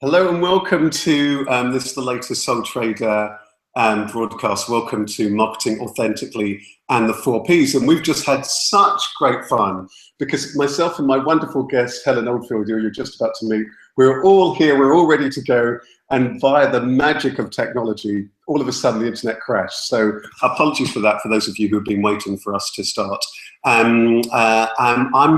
Hello and welcome to this is the latest Soul Trader broadcast. Welcome to Marketing Authentically and the 4Ps. And we've just had such great fun because myself and my wonderful guest, Helen Oldfield, who you're just about to meet, we're all here, we're all ready to go. And via the magic of technology, all of a sudden the internet crashed. So apologies for that for those of you who have been waiting for us to start. I'm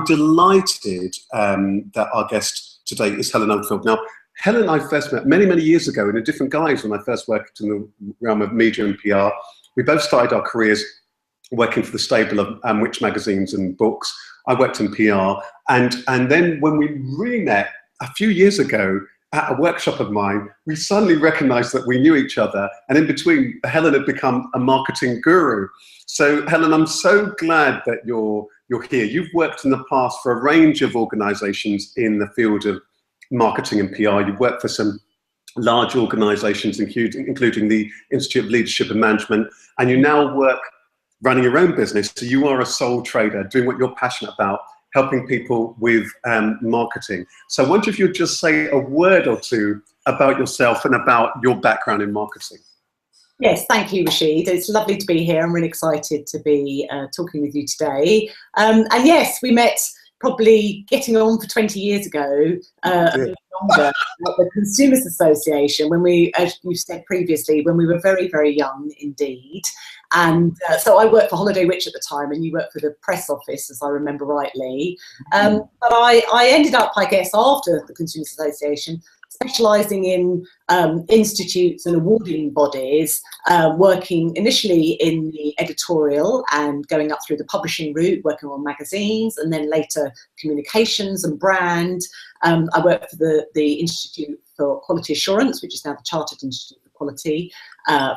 delighted that our guest today is Helen Oldfield. Now, Helen and I first met many, many years ago in a different guise when I first worked in the realm of media and PR. We both started our careers working for the stable of Which magazines and books. I worked in PR. And then when we re-met a few years ago at a workshop of mine, we suddenly recognized that we knew each other. And in between, Helen had become a marketing guru. So Helen, I'm so glad that you're here. You've worked in the past for a range of organizations in the field of marketing and PR. You've worked for some large organizations, including the Institute of Leadership and Management, and you now work running your own business. So you are a sole trader, doing what you're passionate about, helping people with marketing. So I wonder if you'd just say a word or two about yourself and about your background in marketing. Yes, thank you, Rasheed. It's lovely to be here. I'm really excited to be talking with you today. And yes, we met probably getting on for 20 years ago, a bit longer, at the Consumers Association, when we, as you said previously, when we were very, very young indeed. And so I worked for Holiday Rich at the time, and you worked for the press office, as I remember rightly. But I ended up, I guess, after the Consumers Association, specialising in institutes and awarding bodies, working initially in the editorial and going up through the publishing route, working on magazines, and then later communications and brand. I worked for the Institute for Quality Assurance, which is now the Chartered Institute for Quality,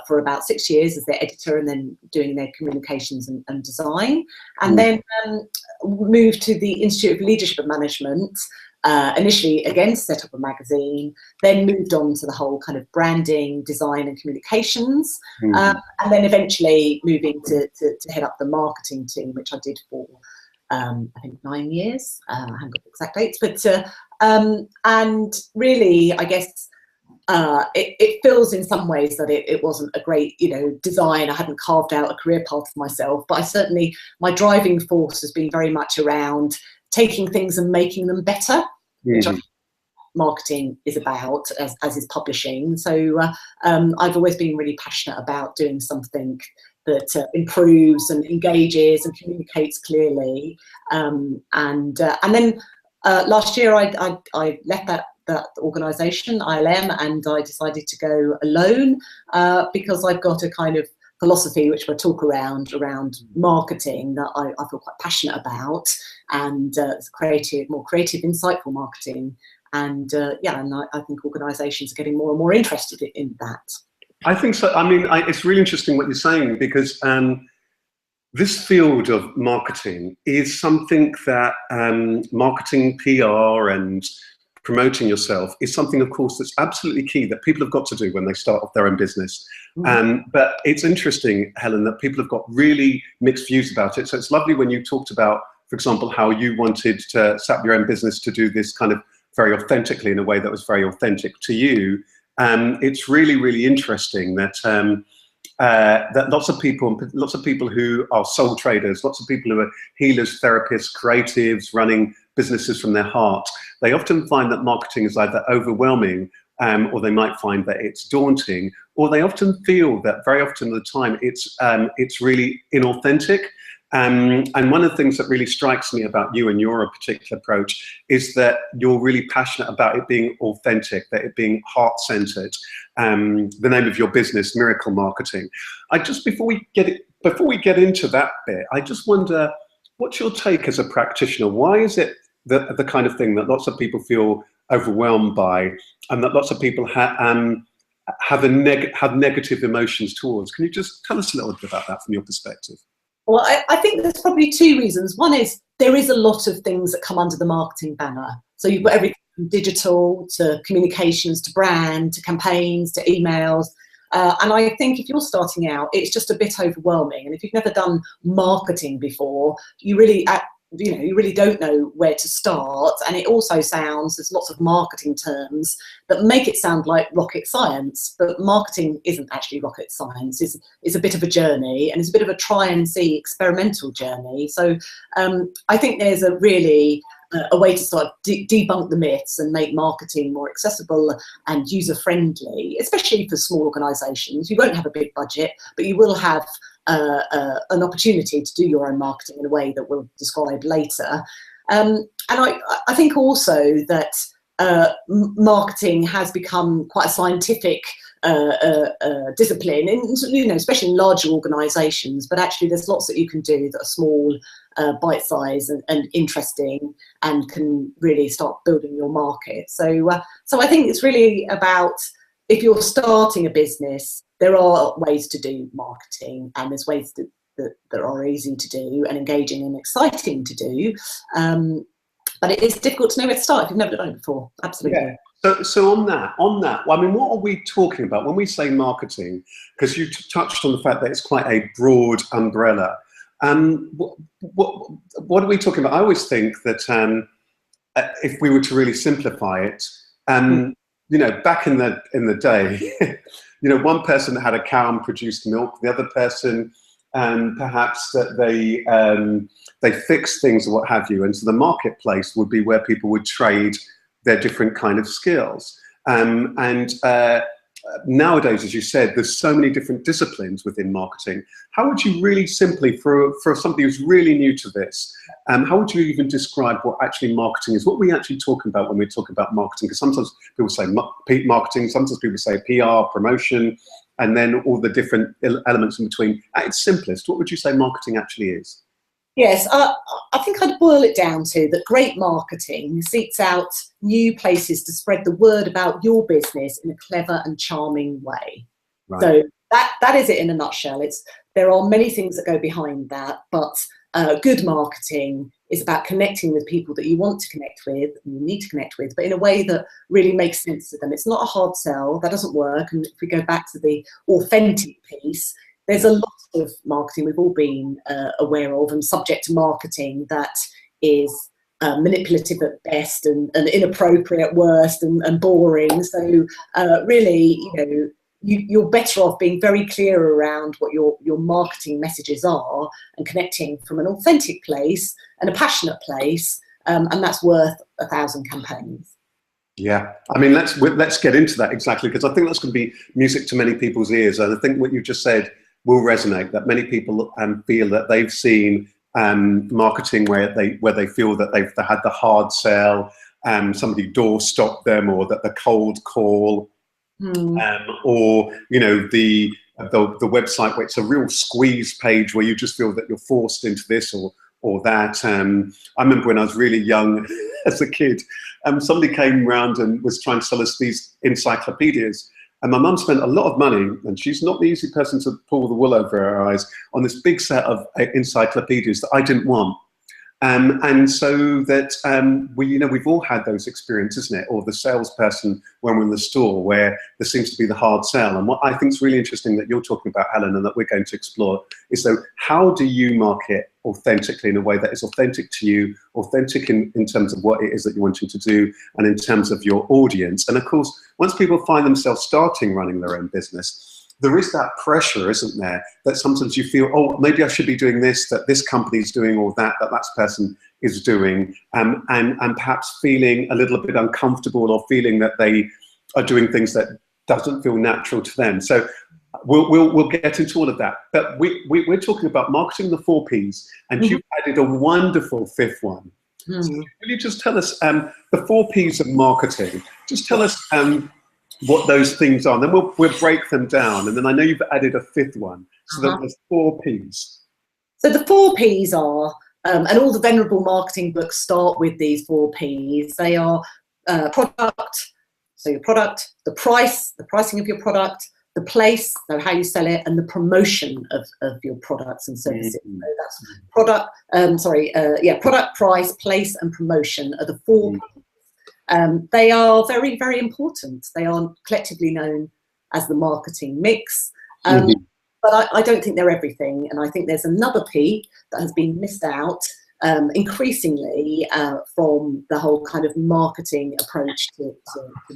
for about 6 years as their editor, and then doing their communications and design. And then moved to the Institute of Leadership and Management, initially again to set up a magazine, then moved on to the whole kind of branding, design and communications, and then eventually moving to head up the marketing team, which I did for I think 9 years. I haven't got the exact dates, but and really I guess it feels in some ways that it wasn't a great, design. I hadn't carved out a career path for myself, but I certainly, my driving force has been very much around taking things and making them better, which I think marketing is about, as is publishing. So I've always been really passionate about doing something that improves and engages and communicates clearly. And then last year I left that organisation, ILM, and I decided to go alone because I've got a kind of philosophy which we'll talk around marketing that I feel quite passionate about, and more creative, insightful marketing. And and I think organisations are getting more and more interested in that. I think so. I mean, it's really interesting what you're saying, because this field of marketing is something that marketing, PR and promoting yourself is something, of course, that's absolutely key that people have got to do when they start off their own business. But it's interesting, Helen, that people have got really mixed views about it. So it's lovely when you talked about, for example, how you wanted to set up your own business to do this kind of very authentically, in a way that was very authentic to you. It's really, really interesting that that lots of people who are sole traders, lots of people who are healers, therapists, creatives, running businesses from their heart, they often find that marketing is either overwhelming, or they might find that it's daunting, or they often feel that very often of the time it's really inauthentic. And one of the things that really strikes me about you and your particular approach is that you're really passionate about it being authentic, that it being heart-centered. The name of your business, Miracle Marketing. Before we get into that bit, I just wonder, what's your take as a practitioner? Why is it the kind of thing that lots of people feel overwhelmed by, and that lots of people have negative emotions towards? Can you just tell us a little bit about that from your perspective? Well, I think there's probably two reasons. One is there is a lot of things that come under the marketing banner. So you've got everything from digital to communications to brand to campaigns to emails. And I think if you're starting out, it's just a bit overwhelming. And if you've never done marketing before, you really, you really don't know where to start. And it also sounds, there's lots of marketing terms that make it sound like rocket science, but marketing isn't actually rocket science. It's a bit of a journey, and it's a bit of a try and see experimental journey. So I think there's a way to sort of debunk the myths and make marketing more accessible and user-friendly, especially for small organisations. You won't have a big budget, but you will have an opportunity to do your own marketing in a way that we'll describe later. And I think also that marketing has become quite a scientific discipline, especially in larger organisations. But actually, there's lots that you can do that are small, bite-sized, and interesting, and can really start building your market. So I think it's really about, if you're starting a business, there are ways to do marketing, and there's ways that are easy to do and engaging and exciting to do. But it is difficult to know where to start if you've never done it before. Absolutely. Yeah. So on that, I mean, what are we talking about when we say marketing? Because you touched on the fact that it's quite a broad umbrella. What are we talking about? I always think that if we were to really simplify it, back in the day, one person had a cow and produced milk, the other person perhaps that they fixed things or what have you, and so the marketplace would be where people would trade their different kind of skills. Nowadays, as you said, there's so many different disciplines within marketing. How would you really simply, for somebody who's really new to this, how would you even describe what actually marketing is? What are we actually talking about when we talk about marketing? Because sometimes people say marketing, sometimes people say PR, promotion, and then all the different elements in between. At its simplest, what would you say marketing actually is? Yes, I think I'd boil it down to that great marketing seeks out new places to spread the word about your business in a clever and charming way. Right. So that is it in a nutshell. There are many things that go behind that, but good marketing is about connecting with people that you want to connect with and you need to connect with, but in a way that really makes sense to them. It's not a hard sell. That doesn't work. And if we go back to the authentic piece, there's a lot of marketing we've all been aware of and subject to marketing that is manipulative at best and inappropriate at worst and boring. So really, you're better off being very clear around what your marketing messages are and connecting from an authentic place and a passionate place, and that's worth 1,000 campaigns. Yeah, I mean, let's get into that exactly, because I think that's going to be music to many people's ears, and I think what you just said will resonate. That many people feel that they've seen marketing where they feel that they've had the hard sell, somebody door stopped them, or that the cold call, or the website where it's a real squeeze page where you just feel that you're forced into this or that. I remember when I was really young as a kid, somebody came round and was trying to sell us these encyclopedias. And my mum spent a lot of money, and she's not the easy person to pull the wool over her eyes, on this big set of encyclopedias that I didn't want. And so that we've all had those experiences, isn't it? Or the salesperson when we're in the store where there seems to be the hard sell. And what I think is really interesting that you're talking about, Helen, and that we're going to explore is, so how do you market authentically in a way that is authentic to you, authentic in terms of what it is that you're wanting to do, and in terms of your audience? And of course, once people find themselves starting running their own business, there is that pressure, isn't there, that sometimes you feel, oh, maybe I should be doing this, that this company's doing, or that person is doing, and perhaps feeling a little bit uncomfortable, or feeling that they are doing things that doesn't feel natural to them. So we'll get into all of that. But we're talking about marketing, the 4 Ps, and you've added a wonderful 5th one. So will you just tell us the 4 Ps of marketing? Just tell us what those things are, and then we'll break them down. And then I know you've added a 5th one, so there's 4 Ps. So the 4 Ps are, and all the venerable marketing books start with these 4 Ps. They are product, so your product, the price, the pricing of your product, the place, so how you sell it, and the promotion of your products and services. So that's product, price, place, and promotion are the 4 Ps. They are very, very important. They are collectively known as the marketing mix. But I don't think they're everything. And I think there's another P that has been missed out, increasingly from the whole kind of marketing approach to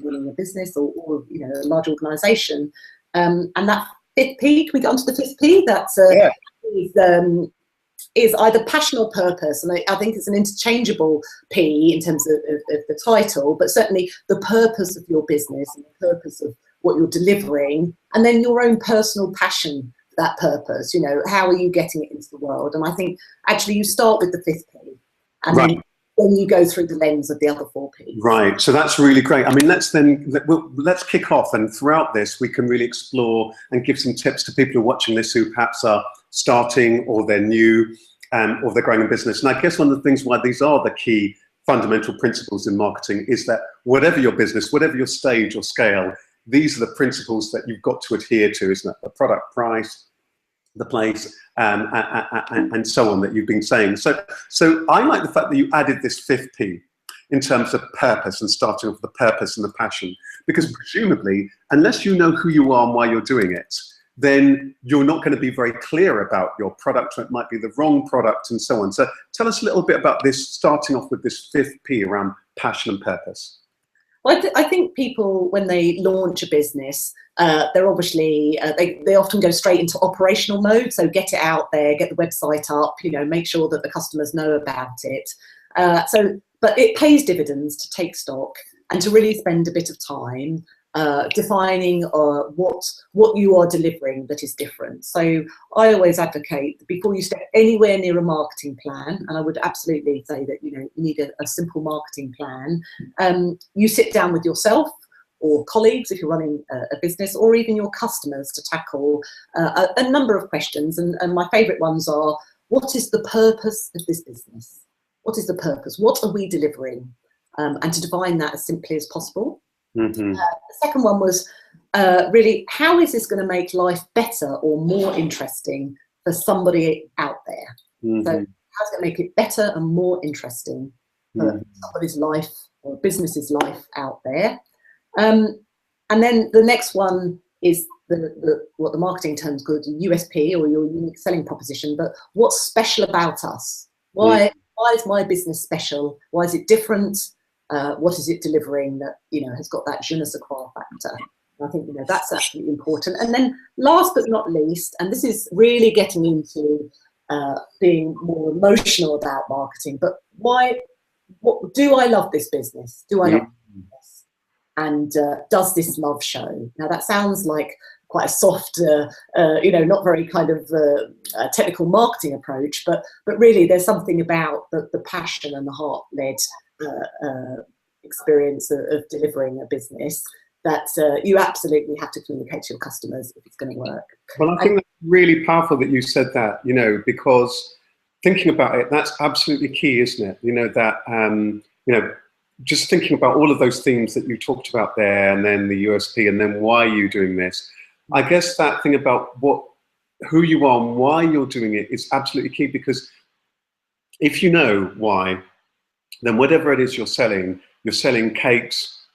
running a business or you know, a large organisation. And that fifth P, can we get onto the fifth P? That's is either passion or purpose, and I think it's an interchangeable P in terms of the title, but certainly the purpose of your business and the purpose of what you're delivering, and then your own personal passion for that purpose. You know, how are you getting it into the world? And I think actually you start with the fifth P, and then you go through the lens of the other four Ps. Right, so that's really great. I mean, let's kick off, and throughout this we can really explore and give some tips to people who are watching this who perhaps are starting or they're new or they're growing a business. And I guess one of the things why these are the key fundamental principles in marketing is that whatever your business, whatever your stage or scale, these are the principles that you've got to adhere to, isn't it? The product, price, the place, and so on that you've been saying. So I like the fact that you added this fifth P in terms of purpose and starting off with the purpose and the passion, because presumably, unless you know who you are and why you're doing it, then you're not going to be very clear about your product, or it might be the wrong product and so on. So tell us a little bit about this, starting off with this fifth P around passion and purpose. Well, I think people, when they launch a business, they're obviously, they often go straight into operational mode. So get it out there, get the website up, you know, make sure that the customers know about it. But it pays dividends to take stock and to really spend a bit of time defining what you are delivering that is different. So I always advocate that before you step anywhere near a marketing plan, and I would absolutely say that, you know, you need a simple marketing plan. You sit down with yourself or colleagues if you're running a business, or even your customers, to tackle a number of questions. And my favourite ones are, what is the purpose of this business? What is the purpose? What are we delivering? And to define that as simply as possible. Mm-hmm. The second one was really, how is this going to make life better or more interesting for somebody out there? Mm-hmm. So how's it going to make it better and more interesting for somebody's life or a business's life out there? And then the next one is what the marketing terms called USP, or your unique selling proposition. But what's special about us? Why is my business special? Why is it different? What is it delivering that, you know, has got that je ne sais quoi factor? And I think, you know, that's absolutely important. And then last but not least, and this is really getting into being more emotional about marketing, but what do I love this business? Do I love this business? And does this love show? Now that sounds like quite a soft, you know, not very kind of technical marketing approach, but really there's something about the passion and the heart-led experience of delivering a business that you absolutely have to communicate to your customers if it's going to work. Well, I think that's really powerful that you said that, you know, because thinking about it, that's absolutely key, isn't it? You know, that, you know, just thinking about all of those themes that you talked about there, and then the USP, and then why are you doing this? I guess that thing about who you are and why you're doing it is absolutely key, because if you know why, then whatever it is you're selling cakes,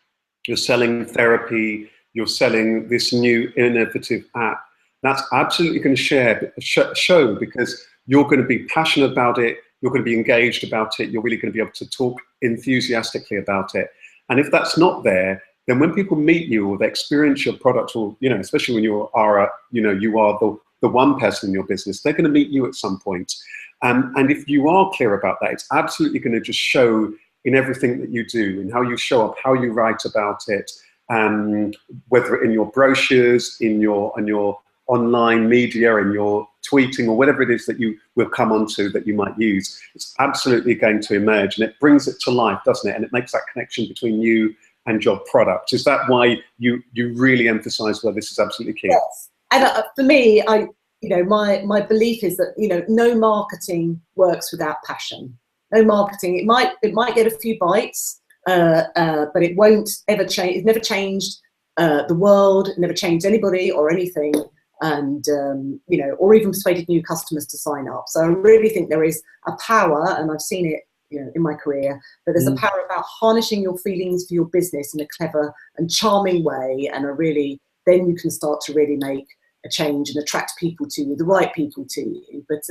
you're selling therapy, you're selling this new innovative app, that's absolutely going to show, because you're going to be passionate about it, you're going to be engaged about it, you're really going to be able to talk enthusiastically about it. And if that's not there, then when people meet you or they experience your product, or, you know, especially when you are the one person in your business, they're going to meet you at some point. And if you are clear about that, it's absolutely going to just show in everything that you do, in how you show up, how you write about it, whether in your brochures, on your online media, in your tweeting, or whatever it is that you will come onto that you might use. It's absolutely going to emerge, and it brings it to life, doesn't it? And it makes that connection between you and your product. Is that why you really emphasize where this is absolutely key? Yes. And for me, you know, my belief is that, you know, no marketing works without passion. No marketing, it might get a few bites, but it won't ever change. It's never changed the world, it never changed anybody or anything, and you know, or even persuaded new customers to sign up. So I really think there is a power, and I've seen it, you know, in my career, but there's a power about harnessing your feelings for your business in a clever and charming way, and then you can start to really make a change and attract people to you, the right people to you. But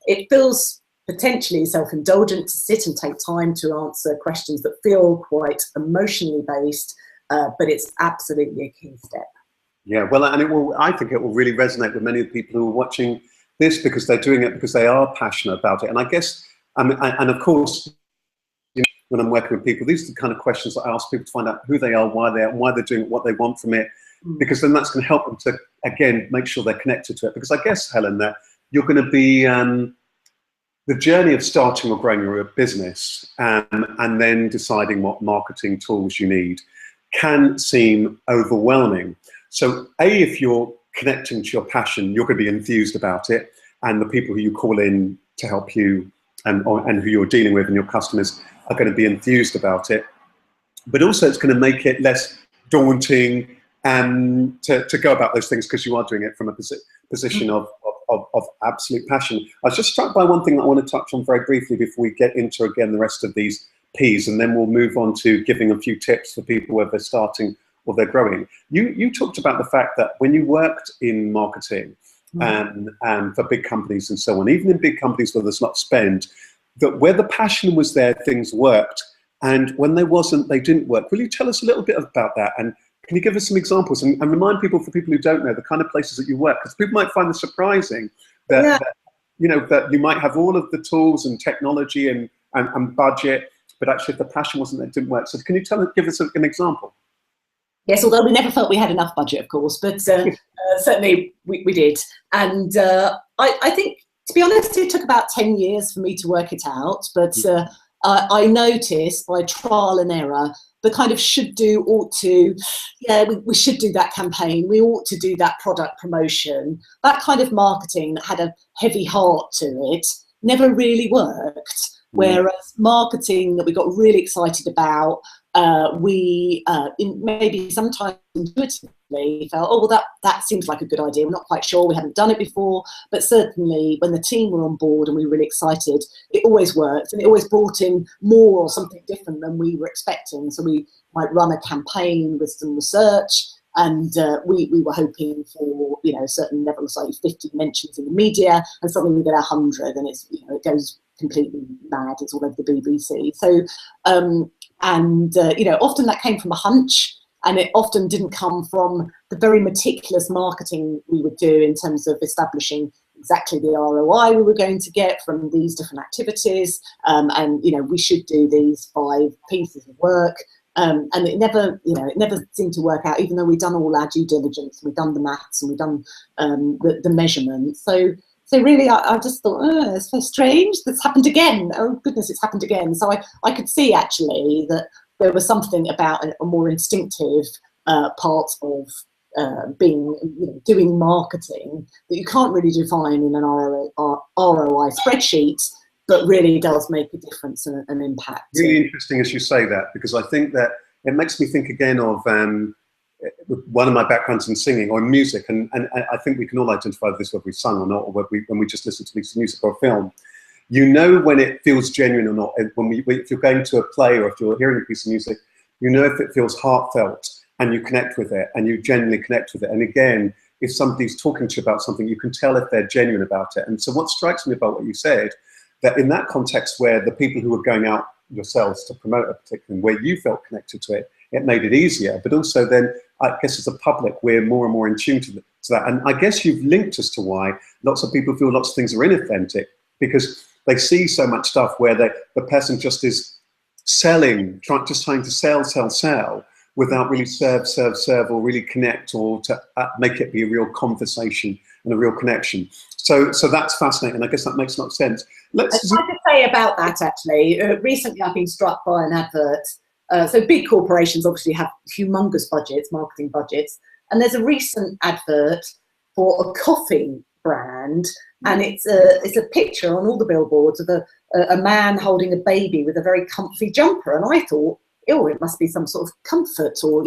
it feels potentially self-indulgent to sit and take time to answer questions that feel quite emotionally based, but it's absolutely a key step. Yeah, well, and I think it will really resonate with many of the people who are watching this, because they're doing it because they are passionate about it. And I guess, and of course, when I'm working with people, these are the kind of questions that I ask people to find out who they are, why they're doing it, what they want from it, because then that's going to help them to, again, make sure they're connected to it. Because I guess, Helen, that you're going to be, the journey of starting or growing your business and then deciding what marketing tools you need can seem overwhelming. So if you're connecting to your passion, you're going to be enthused about it, and the people who you call in to help you and who you're dealing with and your customers are going to be enthused about it. But also it's going to make it less daunting to go about those things, because you are doing it from a position of absolute passion. I was just struck by one thing that I want to touch on very briefly before we get into, again, the rest of these P's, and then we'll move on to giving a few tips for people whether they're starting or they're growing. You talked about the fact that when you worked in marketing and for big companies and so on, even in big companies where there's not spend, that where the passion was there, things worked, and when there wasn't, they didn't work. Will you tell us a little bit about that? And can you give us some examples and remind people, for people who don't know, the kind of places that you work? Because people might find it surprising that, that you might have all of the tools and technology and budget, but actually if the passion wasn't there, it didn't work. So can you give us an example? Yes, although we never felt we had enough budget, of course, but certainly we did. And I think, to be honest, it took about 10 years for me to work it out, but I noticed by trial and error the kind of should do, ought to, we should do that campaign, we ought to do that product promotion, that kind of marketing that had a heavy heart to it never really worked. Whereas marketing that we got really excited about, maybe sometimes intuitively felt, oh, well, that seems like a good idea. We're not quite sure, we haven't done it before, but certainly when the team were on board and we were really excited, it always worked, and it always brought in more or something different than we were expecting. So we might run a campaign with some research, and we were hoping for a certain level of, say, 50 mentions in the media, and suddenly we get 100, and it's it goes completely mad. It's all over the BBC. So often that came from a hunch, and it often didn't come from the very meticulous marketing we would do in terms of establishing exactly the ROI we were going to get from these different activities, and we should do these 5 pieces of work, and it never seemed to work out, even though we'd done all our due diligence, we'd done the maths, and we'd done the measurements. So really, I just thought, oh, it's so strange. That's happened again. Oh, goodness, it's happened again. So I could see, actually, that there was something about a more instinctive part of doing marketing that you can't really define in an ROI spreadsheet, but really does make a difference and an impact. Really interesting as you say that, because I think that it makes me think again of one of my backgrounds in singing or in music, and I think we can all identify with this, whether we sung or not, or when we just listen to piece of music or a film. You know when it feels genuine or not. If you're going to a play or if you're hearing a piece of music, you know if it feels heartfelt and you connect with it and you genuinely connect with it. And again, if somebody's talking to you about something, you can tell if they're genuine about it. And so what strikes me about what you said, that in that context where the people who were going out yourselves to promote a particular thing, where you felt connected to it, it made it easier. But also then, I guess as a public, we're more and more in tune to that. And I guess you've linked as to why lots of people feel lots of things are inauthentic, because they see so much stuff where the person just is selling, just trying to sell, without really serve, or really connect, or to make it be a real conversation and a real connection. So that's fascinating. I guess that makes a lot of sense. I could say about that, actually. Recently, I've been struck by an advert. So big corporations obviously have humongous budgets, marketing budgets. And there's a recent advert for a coffee brand, and it's a picture on all the billboards of a man holding a baby with a very comfy jumper. And I thought, oh, it must be some sort of comfort or,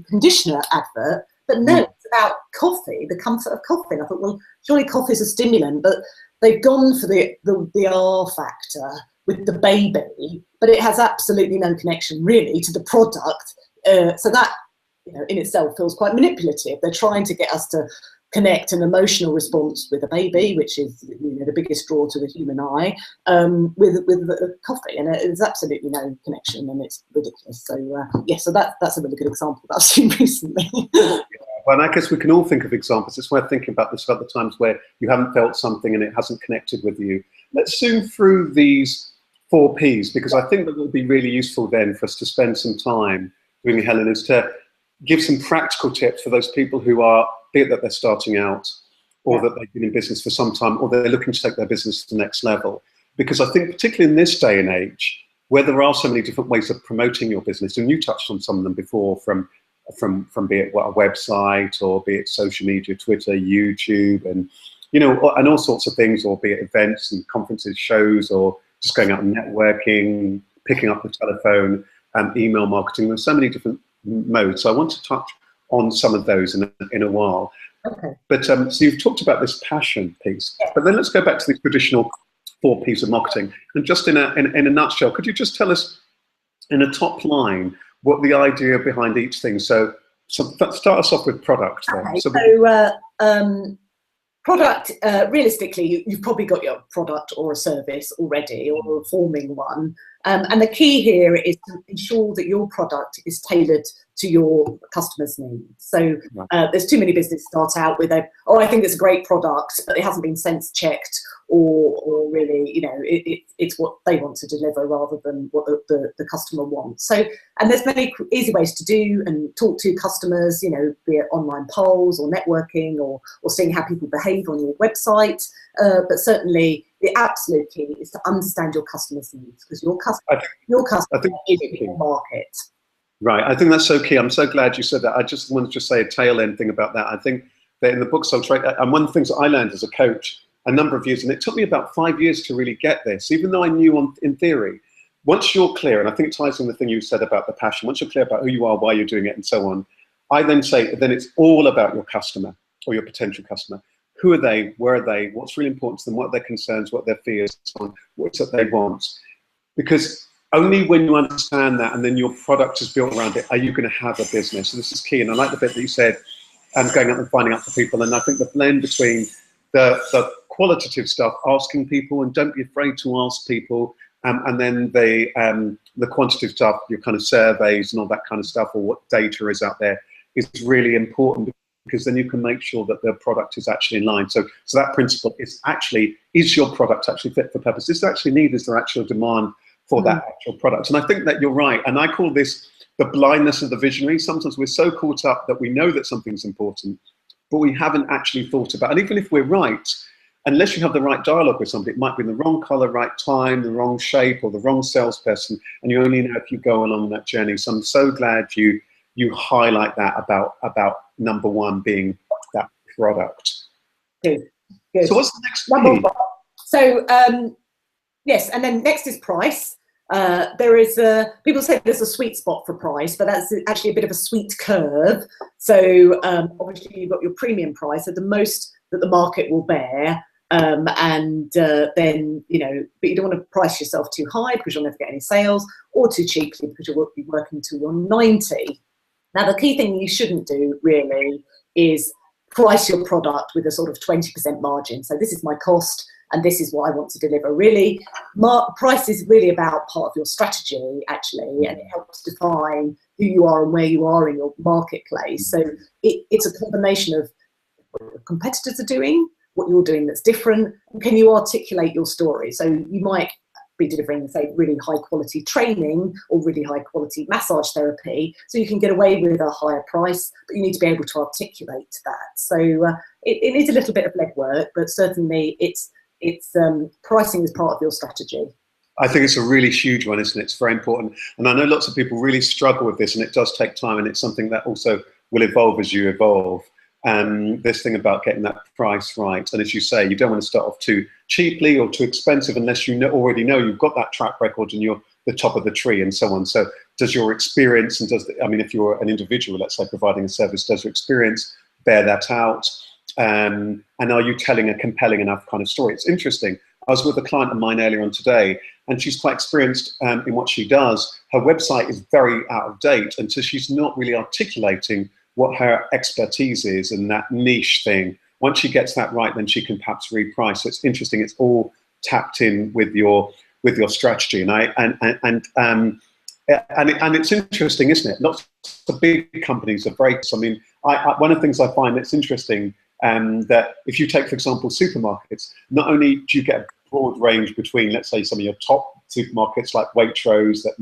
conditioner advert. But no, it's about coffee, the comfort of coffee. And I thought, well, surely coffee is a stimulant, but they've gone for the R factor with the baby, but it has absolutely no connection really to the product. So that, in itself feels quite manipulative. They're trying to get us to connect an emotional response with a baby, which is, you know, the biggest draw to the human eye, with coffee, and there's absolutely no connection, and it's ridiculous. So yeah, so that's a really good example that I've seen recently. Well, and I guess we can all think of examples. It's worth thinking about this other times where you haven't felt something and it hasn't connected with you. Let's zoom through these 4 Ps, because I think that would be really useful then for us to spend some time doing, Helen, is to give some practical tips for those people who are, be it that they're starting out, or that they've been in business for some time, or they're looking to take their business to the next level. Because I think particularly in this day and age, where there are so many different ways of promoting your business, and you touched on some of them before, from be it a website, or be it social media, Twitter, YouTube, and, you know, and all sorts of things, or be it events and conferences, shows, or just going out and networking, picking up the telephone, and email marketing. There's so many different modes. So I want to touch on some of those in a while. Okay. But so you've talked about this passion piece, but then let's go back to the traditional 4 Ps of marketing. And just in a nutshell, could you just tell us in a top line what the idea behind each thing? So start us off with product then. Okay, so product, realistically, you've probably got your product or a service already, or a forming one. And the key here is to ensure that your product is tailored to your customers' needs. So there's too many businesses start out with oh, I think it's a great product, but it hasn't been sense checked, or really, you know, it's what they want to deliver rather than what the customer wants. So, and there's many easy ways to do and talk to customers, you know, be it online polls or networking, or seeing how people behave on your website. But certainly the absolute key is to understand your customers' needs, because your customer is your market. Right, I think that's so key. I'm so glad you said that. I just wanted to say a tail end thing about that. I think that in the book Soul Trade, and one of the things that I learned as a coach a number of years, and it took me about 5 years to really get this, even though I knew in theory, once you're clear, and I think it ties in the thing you said about the passion, once you're clear about who you are, why you're doing it, and so on, I then say, then it's all about your customer, or your potential customer. Who are they? Where are they? What's really important to them? What are their concerns? What are their fears? What's that they want? Because only when you understand that, and then your product is built around it, are you going to have a business. So this is key. And I like the bit that you said, going out and finding out for people. And I think the blend between the qualitative stuff, asking people, and don't be afraid to ask people, and then the quantitative stuff, your kind of surveys and all that kind of stuff, or what data is out there, is really important, because then you can make sure that the product is actually in line. So that principle is actually, is your product actually fit for purpose? Is there actually need? Is there actual demand for that actual product? And I think that you're right. And I call this the blindness of the visionary. Sometimes we're so caught up that we know that something's important, but we haven't actually thought about it. And even if we're right, unless you have the right dialogue with somebody, it might be in the wrong color, right time, the wrong shape, or the wrong salesperson, and you only know if you go along that journey. So I'm so glad you highlight that about number one being that product. Good. So what's the next P? So yes, and then next is price. There is people say there's a sweet spot for price, but that's actually a bit of a sweet curve. So obviously you've got your premium price at the most that the market will bear, and then, you know, but you don't want to price yourself too high because you'll never get any sales, or too cheaply because you'll be working till you're 90. Now the key thing you shouldn't do really is price your product with a sort of 20% margin. So this is my cost, and this is what I want to deliver. Really, price is really about part of your strategy, actually, and it helps define who you are and where you are in your marketplace. So it's a combination of what your competitors are doing, what you're doing that's different, and can you articulate your story? So you might be delivering, say, really high quality training or really high quality massage therapy, so you can get away with a higher price, but you need to be able to articulate that. So it needs a little bit of legwork, but certainly it's pricing is part of your strategy. I think it's a really huge one, isn't it? It's very important. And I know lots of people really struggle with this, and it does take time, and it's something that also will evolve as you evolve. This thing about getting that price right. And as you say, you don't want to start off too cheaply or too expensive unless you already know you've got that track record and you're the top of the tree and so on. So does your experience, and if you're an individual, let's say, providing a service, does your experience bear that out? And are you telling a compelling enough kind of story? It's interesting. I was with a client of mine earlier on today, and she's quite experienced in what she does. Her website is very out of date, and so she's not really articulating what her expertise is and that niche thing. once she gets that right, then she can perhaps reprice. So it's interesting. It's all tapped in with your strategy, and it's interesting, isn't it? Lots of big companies are breaks. I mean, one of the things I find that's interesting, that if you take, for example, supermarkets, not only do you get a broad range between, let's say, some of your top supermarkets like Waitrose that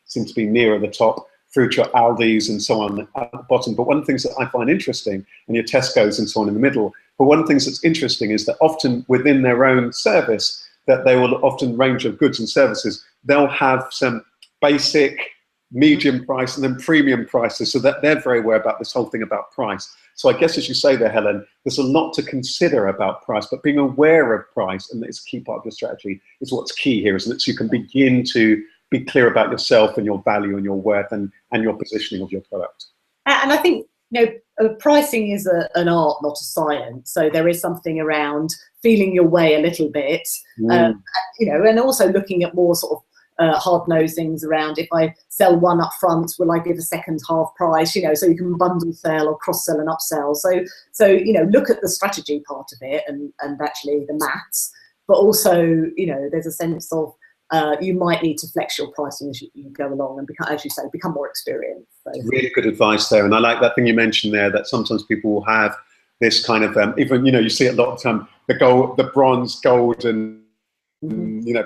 seem to be nearer the top, through to your Aldi's and so on at the bottom. But one of the things that I find interesting, and your Tesco's and so on in the middle, but one of the things that's interesting is that often within their own service, that they will often range of goods and services, they'll have some basic, medium price, and then premium prices, so that they're very aware about this whole thing about price. So I guess, as you say there, Helen, there's a lot to consider about price, but being aware of price, and it's a key part of your strategy, is what's key here, isn't it? So you can begin to be clear about yourself and your value and your worth and your positioning of your product. And I think, pricing is an art, not a science. So there is something around feeling your way a little bit, and also looking at more sort of hard-nosed things around, if I sell one up front, will I give a second half price, so you can bundle sell or cross-sell and upsell. So look at the strategy part of it and actually the maths, but also, there's a sense of you might need to flex your pricing as you go along and become, as you say, become more experienced. So. Really good advice there. And I like that thing you mentioned there, that sometimes people will have this kind of, even, you see it a lot of time, the bronze, gold and,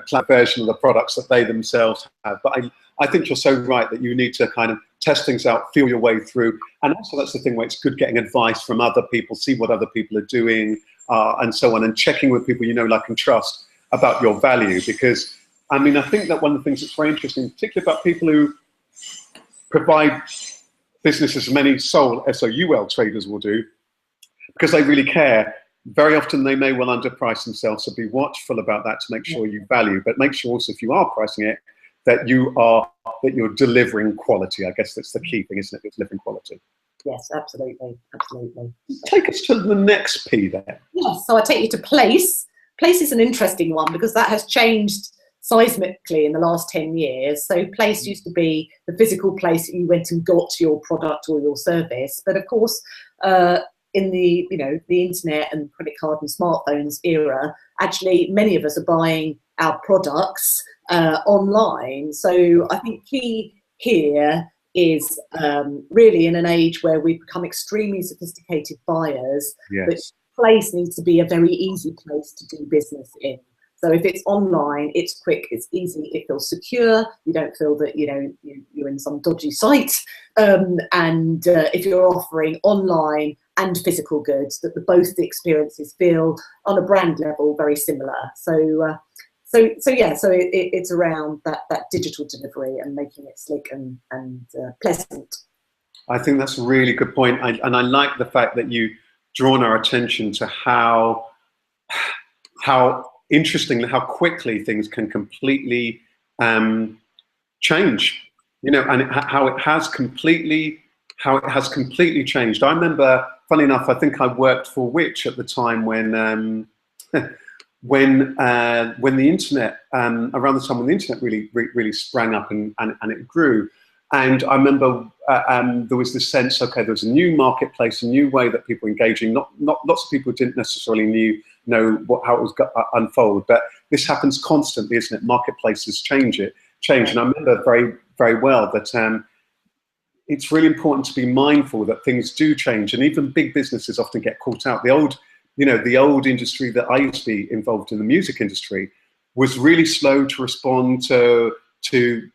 plat version of the products that they themselves have. But I think you're so right that you need to kind of test things out, feel your way through. And also that's the thing where it's good getting advice from other people, see what other people are doing and so on, and checking with people like and trust about your value. Because, I mean, I think that one of the things that's very interesting, particularly about people who provide businesses, many SOL traders will do, because they really care. Very often they may well underprice themselves, so be watchful about that to make sure you value, but make sure also if you are pricing it, that you're delivering quality. I guess that's the key thing, isn't it? It's delivering quality. Yes, absolutely, absolutely. Take us to the next P then. Yes, so I take you to place. Place is an interesting one because that has changed seismically in the last 10 years. So place used to be the physical place that you went and got your product or your service. But of course, in the internet and credit card and smartphones era, actually many of us are buying our products online. So I think key here is really in an age where we've become extremely sophisticated buyers, that place needs to be a very easy place to do business in. So if it's online, it's quick, it's easy, it feels secure. You don't feel that you're in some dodgy site. And if you're offering online and physical goods, that both the experiences feel on a brand level very similar. So it's around that digital delivery and making it slick and pleasant. I think that's a really good point, and I like the fact that you've drawn our attention to how interestingly, how quickly things can completely change, and how it has completely changed. I remember, funny enough, I think I worked for Which at the time when the internet, around the time when the internet really sprang up and it grew. And I remember there was this sense, okay, there was a new marketplace, a new way that people were engaging. Not lots of people didn't necessarily know how it was going to unfold, but this happens constantly, isn't it? Marketplaces change. And I remember very, very well that it's really important to be mindful that things do change, and even big businesses often get caught out. The old industry that I used to be involved in, the music industry, was really slow to respond to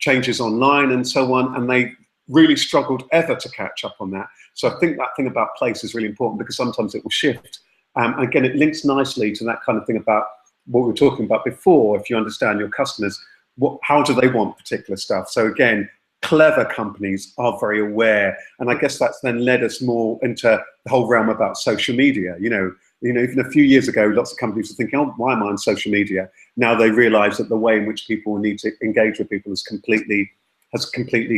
changes online and so on, and they really struggled ever to catch up on that. So I think that thing about place is really important, because sometimes it will shift. And again, it links nicely to that kind of thing about what we were talking about before. If you understand your customers, how do they want particular stuff? So again, clever companies are very aware, and I guess that's then led us more into the whole realm about social media. Even a few years ago, lots of companies were thinking, oh, why am I on social media? Now they realize that the way in which people need to engage with people has completely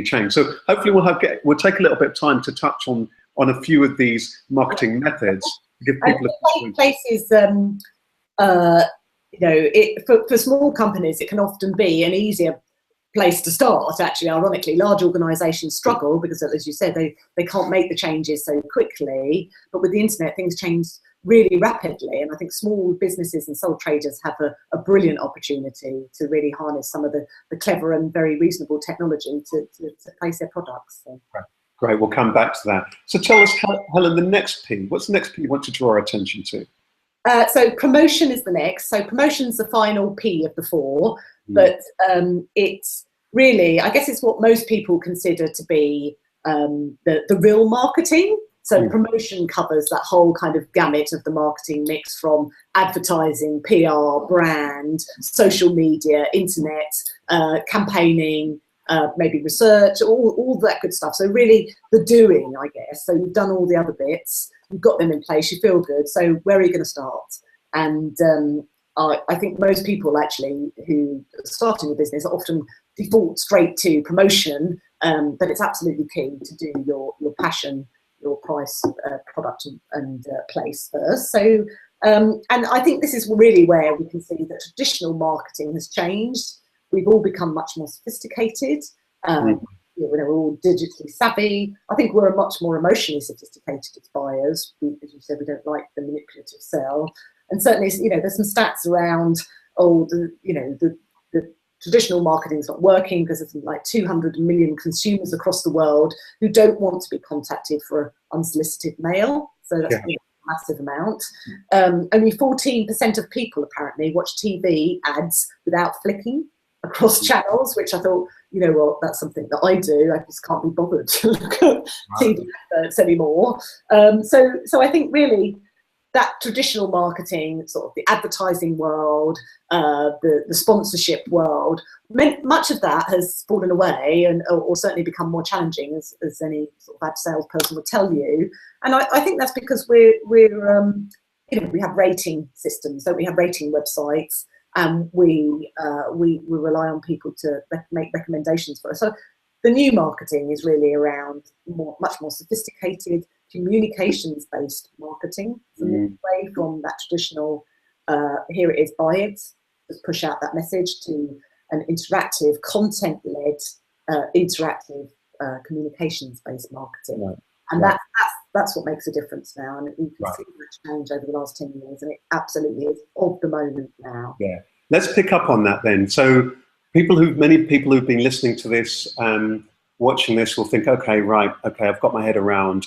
changed. So hopefully we'll take a little bit of time to touch on a few of these marketing methods to give people a places, for small companies, it can often be an easier place to start. Actually, ironically, large organizations struggle because, as you said, they can't make the changes so quickly. But with the internet, things change really rapidly. And I think small businesses and sole traders have a brilliant opportunity to really harness some of the clever and very reasonable technology to place their products. So. Great, we'll come back to that. So tell us, Helen, the next P. What's the next P you want to draw our attention to? So promotion is the next. So promotion's the final P of the 4, but it's really, I guess it's what most people consider to be the real marketing. So promotion covers that whole kind of gamut of the marketing mix, from advertising, PR, brand, social media, internet, campaigning, maybe research, all that good stuff. So really the doing, I guess. So you've done all the other bits, you've got them in place, you feel good. So where are you going to start? And I think most people actually who are starting a business often default straight to promotion, but it's absolutely key to do your passion, your price, product and place first. So, and I think this is really where we can see that traditional marketing has changed. We've all become much more sophisticated. We're all digitally savvy. I think we're much more emotionally sophisticated as buyers. As you said, we don't like the manipulative sell. And certainly, there's some stats around, the traditional marketing is not working because there's like 200 million consumers across the world who don't want to be contacted for unsolicited mail. So that's a massive amount. Only 14% of people apparently watch TV ads without flicking across channels, which I thought, that's something that I do. I just can't be bothered to look at TV adverts anymore. So I think really that traditional marketing, sort of the advertising world, the sponsorship world, much of that has fallen away or certainly become more challenging, as any sort of ad salesperson would tell you. And I think that's because we have rating systems, so we have rating websites, and we rely on people to make recommendations for us. So the new marketing is really around much more sophisticated communications-based marketing, away from that traditional here it is, buy it, just push out that message, to an interactive, content-led, interactive communications-based marketing. Right. And that's what makes a difference now, and you can see that change over the last 10 years, and it absolutely is of the moment now. Yeah, let's pick up on that then. So many people who've been listening to this, watching this, will think, okay, I've got my head around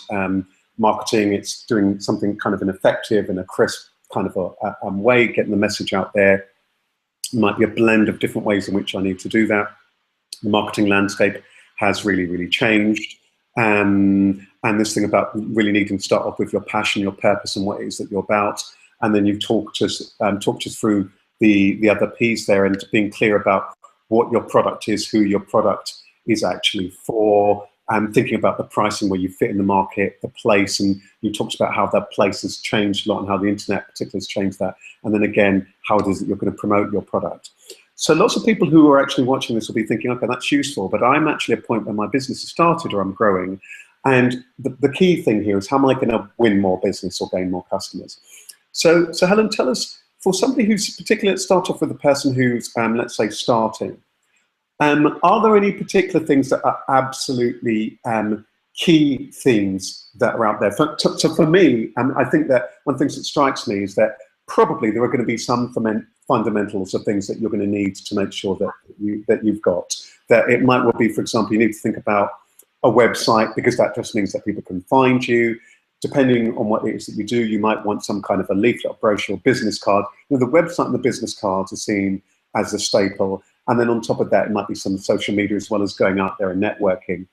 marketing. It's doing something kind of an effective and a crisp kind of a way, getting the message out there. It might be a blend of different ways in which I need to do that. The marketing landscape has really, really changed. And this thing about really needing to start off with your passion, your purpose, and what it is that you're about. And then you've talked us through the other P's there, and being clear about what your product is, who your product is actually for, and thinking about the pricing, where you fit in the market, the place. And you talked about how that place has changed a lot and how the internet particularly has changed that. And then again, how it is that you're going to promote your product. So lots of people who are actually watching this will be thinking, okay, that's useful, but I'm actually at a point where my business has started or I'm growing. And the key thing here is, how am I going to win more business or gain more customers? So Helen, tell us, for somebody who's particularly, let's start off with the person who's, let's say, starting. Are there any particular things that are absolutely key things that are out there? So for me, I think that one thing that strikes me is that probably there are going to be some fundamentals of things that you're going to need to make sure that you've got. That it might well be, for example, you need to think about a website, because that just means that people can find you. Depending on what it is that you do, you might want some kind of a leaflet, a brochure, business card. The website and the business cards are seen as a staple. And then on top of that, it might be some social media, as well as going out there and networking.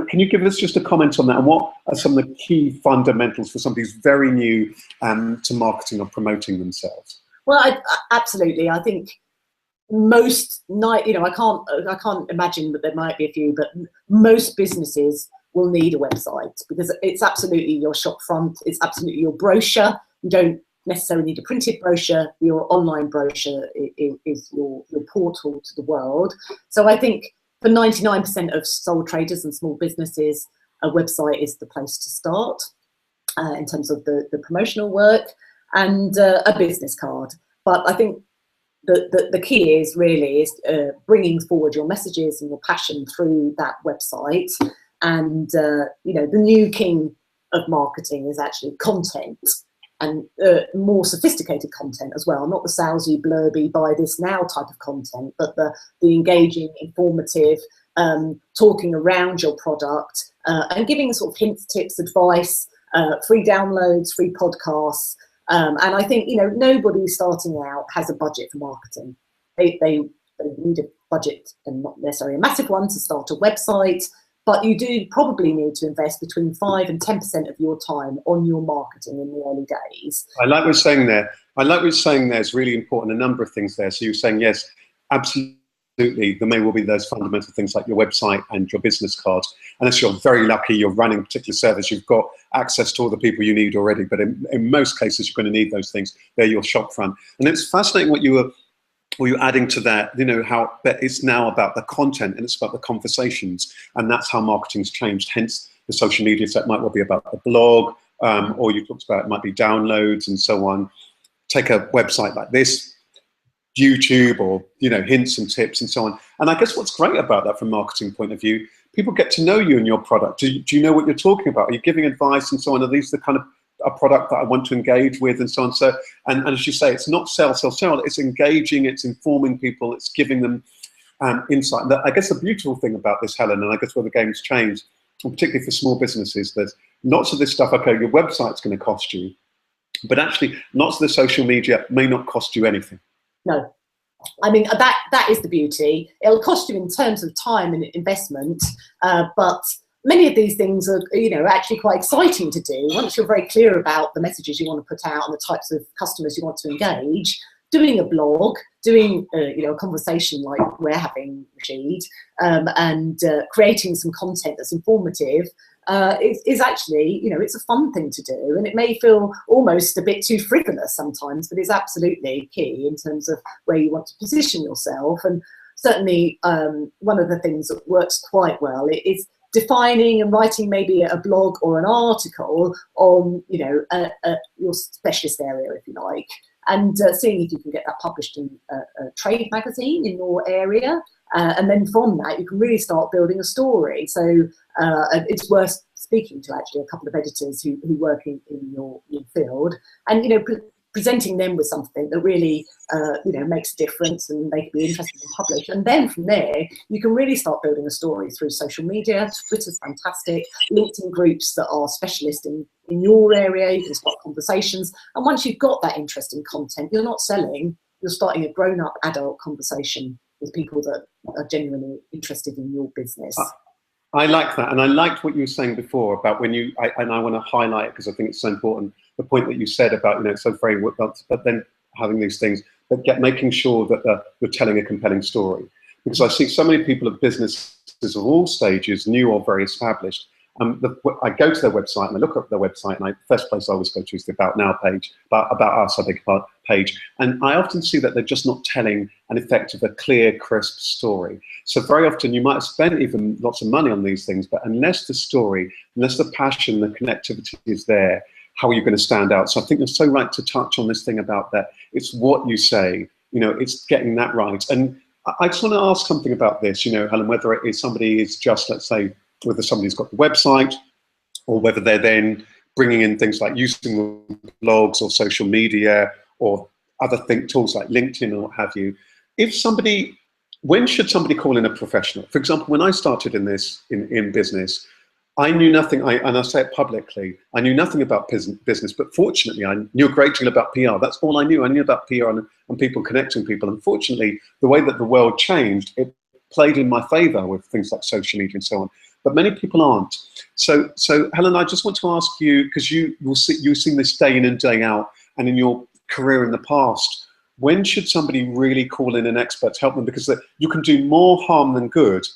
Can you give us just a comment on that? And what are some of the key fundamentals for somebody who's very new to marketing or promoting themselves? Well, absolutely. I think I can't imagine that there might be a few, but most businesses will need a website, because it's absolutely your shop front. It's absolutely your brochure. You don't necessarily need a printed brochure. Your online brochure is your portal to the world. So I think for 99% of sole traders and small businesses, a website is the place to start in terms of the promotional work, and a business card. But I think the key is really bringing forward your messages and your passion through that website. And the new king of marketing is actually content. and more sophisticated content as well, not the salesy, blurby, buy this now type of content, but the engaging, informative, talking around your product, and giving sort of hints, tips, advice, free downloads, free podcasts. And I think, you know, nobody starting out has a budget for marketing. They need a budget, and not necessarily a massive one, to start a website, but you do probably need to invest between 5 and 10% of your time on your marketing in the early days. I like what you're saying there. I like what you're saying there. It's really important. A number of things there. So you're saying, yes, absolutely. There may well be those fundamental things like your website and your business cards. Unless you're very lucky, you're running a particular service, you've got access to all the people you need already. But in most cases, you're going to need those things. They're your shop front. And it's fascinating what you were adding to that, you know, how it's now about the content and it's about the conversations. And that's how marketing's changed. Hence, the social media set might well be about the blog, or you talked about it might be downloads and so on. Take a website like this, YouTube, or, you know, hints and tips and so on. And I guess what's great about that from a marketing point of view, people get to know you and your product. Do you know what you're talking about? Are you giving advice and so on? Are these the kind of a product that I want to engage with and so on? So, and as you say, it's not sell. It's engaging, it's informing people, it's giving them insight. And I guess the beautiful thing about this, Helen, and I guess where the game's changed, and particularly for small businesses, there's lots of this stuff. Okay, your website's going to cost you, but actually lots of the social media may not cost you anything. No, I mean, that is the beauty. It'll cost you in terms of time and investment, but many of these things are, you know, actually quite exciting to do. Once you're very clear about the messages you want to put out and the types of customers you want to engage, doing a blog, doing you know, a conversation like we're having, Rasheed, and creating some content that's informative is actually, you know, it's a fun thing to do, and it may feel almost a bit too frivolous sometimes, but it's absolutely key in terms of where you want to position yourself. And certainly one of the things that works quite well is defining and writing maybe a blog or an article on, you know, your specialist area, if you like, and seeing if you can get that published in a trade magazine in your area. And then from that, you can really start building a story. So it's worth speaking to actually a couple of editors who work in your field, and, you know, presenting them with something that really, you know, makes a difference and they can be interested in publish. And then from there, you can really start building a story through social media. Twitter's fantastic. LinkedIn groups that are specialist in your area, you can start conversations. And once you've got that interesting content, you're not selling, you're starting a grown-up adult conversation with people that are genuinely interested in your business. I like that. And I liked what you were saying before about when you, and I want to highlight it because I think it's so important, the point that you said about, you know, it's so very, but then having these things, but making sure that you're telling a compelling story. Because I see so many people of businesses of all stages, new or very established. I go to their website and I look up their website, and the first place I always go to is the About Now page, about us, I beg your pardon, page. And I often see that they're just not telling an effective, a clear, crisp story. So very often you might have spent even lots of money on these things, but unless the story, unless the passion, the connectivity is there, how are you going to stand out? So I think you're so right to touch on this thing about that. It's what you say, you know, it's getting that right. And I just want to ask something about this, you know, Helen, whether it is somebody is just, let's say, whether somebody's got the website, or whether they're then bringing in things like using blogs or social media or other tools like LinkedIn or what have you. If somebody, when should somebody call in a professional? For example, when I started in this, in business, I knew nothing, and I say it publicly, I knew nothing about business, but fortunately I knew a great deal about PR. That's all I knew. I knew about PR and people connecting people. And fortunately, the way that the world changed, it played in my favor with things like social media and so on. But many people aren't. So Helen, I just want to ask you, because you've seen this day in and day out, and in your career in the past, when should somebody really call in an expert to help them? Because you can do more harm than good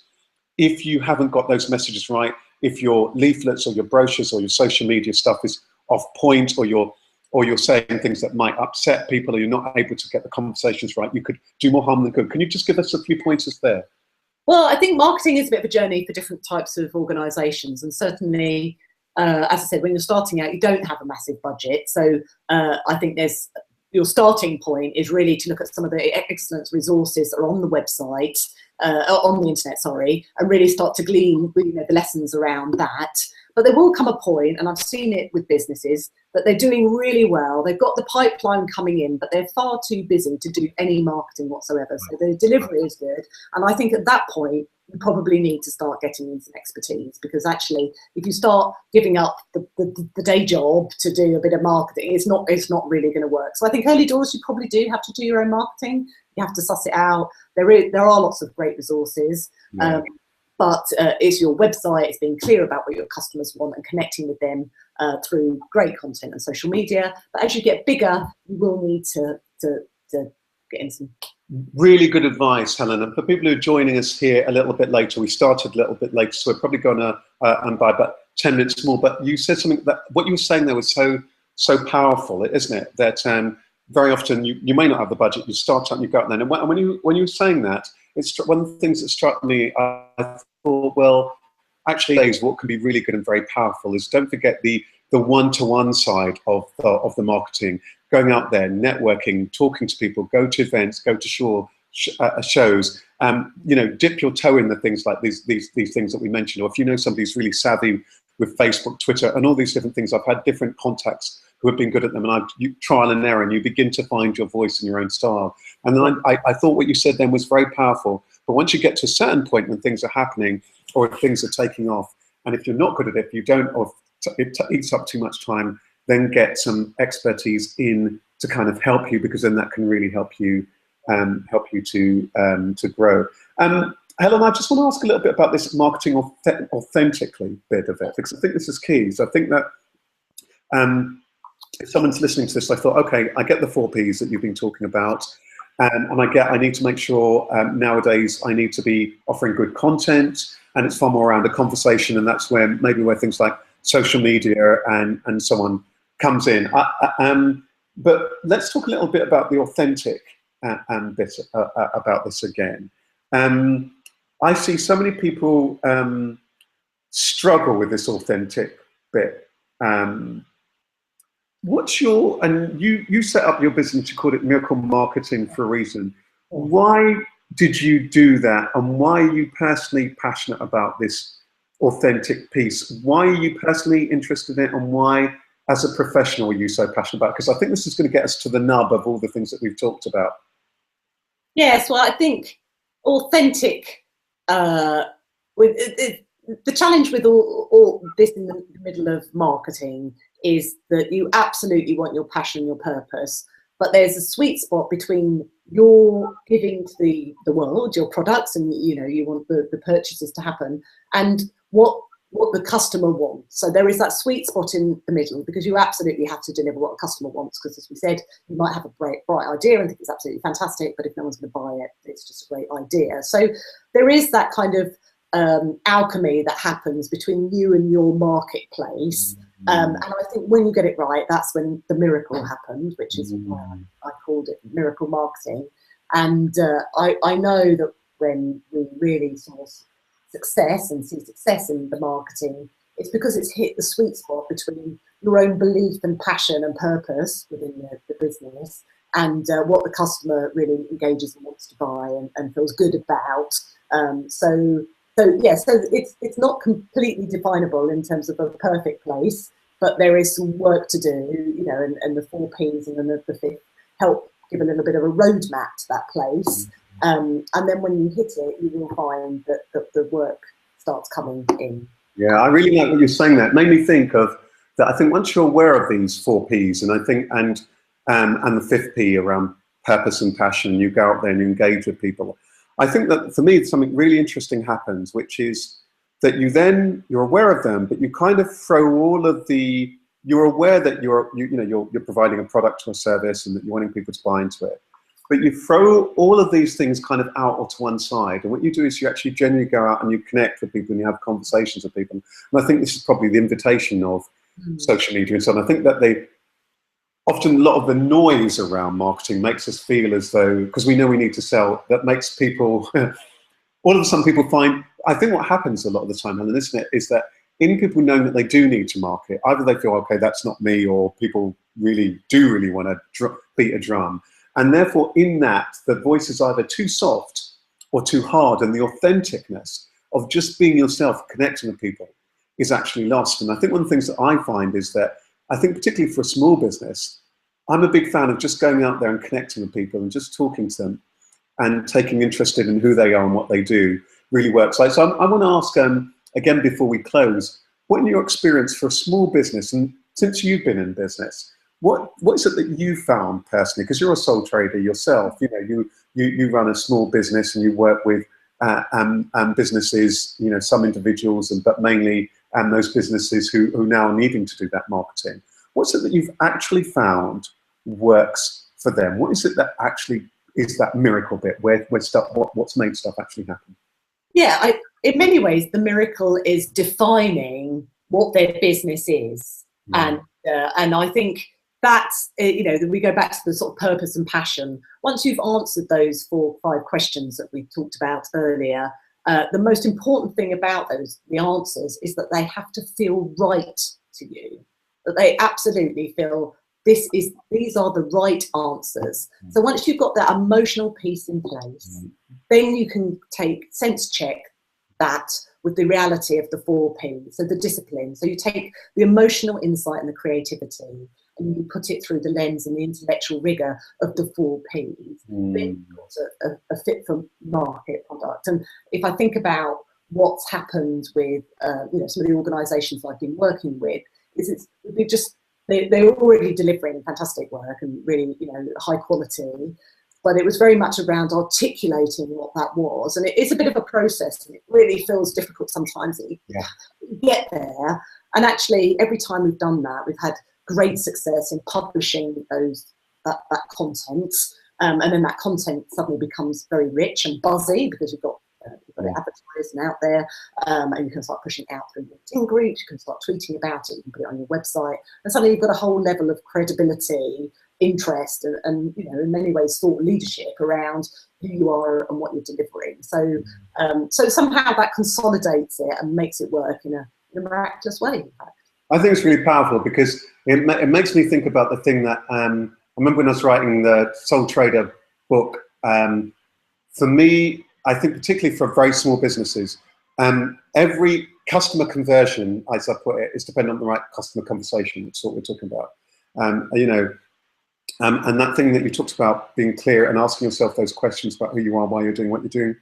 if you haven't got those messages right, if your leaflets or your brochures or your social media stuff is off point, or you're saying things that might upset people, or you're not able to get the conversations right. You could do more harm than good. Can you just give us a few pointers there? Well, I think marketing is a bit of a journey for different types of organisations, and certainly, as I said, when you're starting out, you don't have a massive budget. So I think your starting point is really to look at some of the excellent resources that are on the website, on the internet, sorry, and really start to glean, you know, the lessons around that. But there will come a point, and I've seen it with businesses, that they're doing really well. They've got the pipeline coming in, but they're far too busy to do any marketing whatsoever. So the delivery is good. And I think at that point, you probably need to start getting into expertise, because actually, if you start giving up the day job to do a bit of marketing, it's not really going to work. So I think early doors, you probably do have to do your own marketing. You have to suss it out. There are lots of great resources. Yeah. But it's your website, it's being clear about what your customers want and connecting with them through great content and social media. But as you get bigger, you will need to get in some. Really good advice, Helen. And for people who are joining us here a little bit later, we started a little bit later, so we're probably going to by about 10 minutes more. But you said something that what you were saying there was so powerful, isn't it? That very often you may not have the budget, you start up and you go out there. And when you were saying that, it's one of the things that struck me. I thought, well, actually, what can be really good and very powerful is, don't forget the one-to-one side of the marketing. Going out there, networking, talking to people, go to events, go to shows. You know, dip your toe in the things like these things that we mentioned. Or if you know somebody who's really savvy with Facebook, Twitter, and all these different things. I've had different contacts who have been good at them, and you trial and error, and you begin to find your voice and your own style. And then I thought what you said then was very powerful. But once you get to a certain point when things are happening or if things are taking off, and if you're not good at it, if you don't, or it eats up too much time, then get some expertise in to kind of help you, because then that can really help you to grow. Helen, I just want to ask a little bit about this marketing authentically bit of it, because I think this is key. So I think that if someone's listening to this, I thought, okay, I get the 4 Ps that you've been talking about, and I need to make sure nowadays I need to be offering good content, and it's far more around a conversation, and that's where things like social media and so on comes in. But let's talk a little bit about the authentic bit about this again. I see so many people struggle with this authentic bit. You set up your business, you called it Miracle Marketing for a reason. Why did you do that, and why are you personally passionate about this authentic piece? Why are you personally interested in it, and why, as a professional, are you so passionate about it? Because I think this is going to get us to the nub of all the things that we've talked about. Yes, well, I think authentic, the challenge with all this in the middle of marketing is that you absolutely want your passion and your purpose, but there's a sweet spot between your giving to the world, your products, and you want the purchases to happen, and what the customer wants. So there is that sweet spot in the middle, because you absolutely have to deliver what a customer wants, because as we said, you might have a bright idea and think it's absolutely fantastic, but if no one's going to buy it, it's just a great idea. So there is that kind of alchemy that happens between you and your marketplace. And I think when you get it right, that's when the miracle happened, which is why I called it Miracle Marketing. And I know that when we really saw success and see success in the marketing, it's because it's hit the sweet spot between your own belief and passion and purpose within the business, and what the customer really engages and wants to buy and feels good about. So it's not completely definable in terms of a perfect place, but there is some work to do, and the 4 Ps and then the 5th help give a little bit of a roadmap to that place. And then when you hit it, you will find that the work starts coming in. Yeah, I really like what you're saying. That made me think of that. I think once you're aware of these 4 Ps, and I think and the 5th P around purpose and passion, you go out there and you engage with people. I think that for me, something really interesting happens, which is that you're aware of them, but you kind of throw all of you're aware that you're providing a product or a service and that you're wanting people to buy into it. But you throw all of these things kind of out or to one side. And what you do is you actually genuinely go out and you connect with people and you have conversations with people. And I think this is probably the invitation of social media and so on. I think that often a lot of the noise around marketing makes us feel as though, because we know we need to sell, that makes people, all of a sudden people find, I think what happens a lot of the time, Helen, isn't it, is that in people knowing that they do need to market, either they feel, okay, that's not me, or people really want to beat a drum. And therefore in that, the voice is either too soft or too hard, and the authenticness of just being yourself, connecting with people, is actually lost. And I think one of the things that I find is that, I think particularly for a small business, I'm a big fan of just going out there and connecting with people and just talking to them and taking interest in who they are and what they do really works. So I want to ask, again, before we close, what in your experience for a small business, and since you've been in business, what is it that you found personally? Because you're a sole trader yourself, you know, you run a small business and you work with businesses, you know, some individuals, but mainly those businesses who now are needing to do that marketing. What's it that you've actually found works for them? What is it that actually is that miracle bit where stuff, what's made stuff actually happen? Yeah, in many ways, the miracle is defining what their business is. And I think that's, you know, we go back to the sort of purpose and passion. Once you've answered those 4 or 5 questions that we talked about earlier, the most important thing about the answers is that they have to feel right to you, that they absolutely feel these are the right answers. So once you've got that emotional piece in place, then you can sense check that with the reality of the 4 Ps, so the discipline. So you take the emotional insight and the creativity, and you put it through the lens and the intellectual rigor of the 4 Ps. Then you've got a fit for market product. And if I think about what's happened with you know, some of the organisations I've been working with, they're already delivering fantastic work and really, you know, high quality. But it was very much around articulating what that was. And it is a bit of a process, and it really feels difficult sometimes that you get there. And actually, every time we've done that, we've had great success in publishing that content. And then that content suddenly becomes very rich and buzzy because you've got it advertised and out there, and you can start pushing it out through LinkedIn groups, you can start tweeting about it, you can put it on your website, and suddenly you've got a whole level of credibility, interest, and you know, in many ways thought leadership around who you are and what you're delivering. So so somehow that consolidates it and makes it work in a miraculous way, in fact. I think it's really powerful because it makes me think about the thing that I remember when I was writing the Soul Trader book. For me, I think particularly for very small businesses, every customer conversion, as I put it, is dependent on the right customer conversation. That's what we're talking about. You know, and that thing that you talked about, being clear and asking yourself those questions about who you are, why you're doing what you're doing,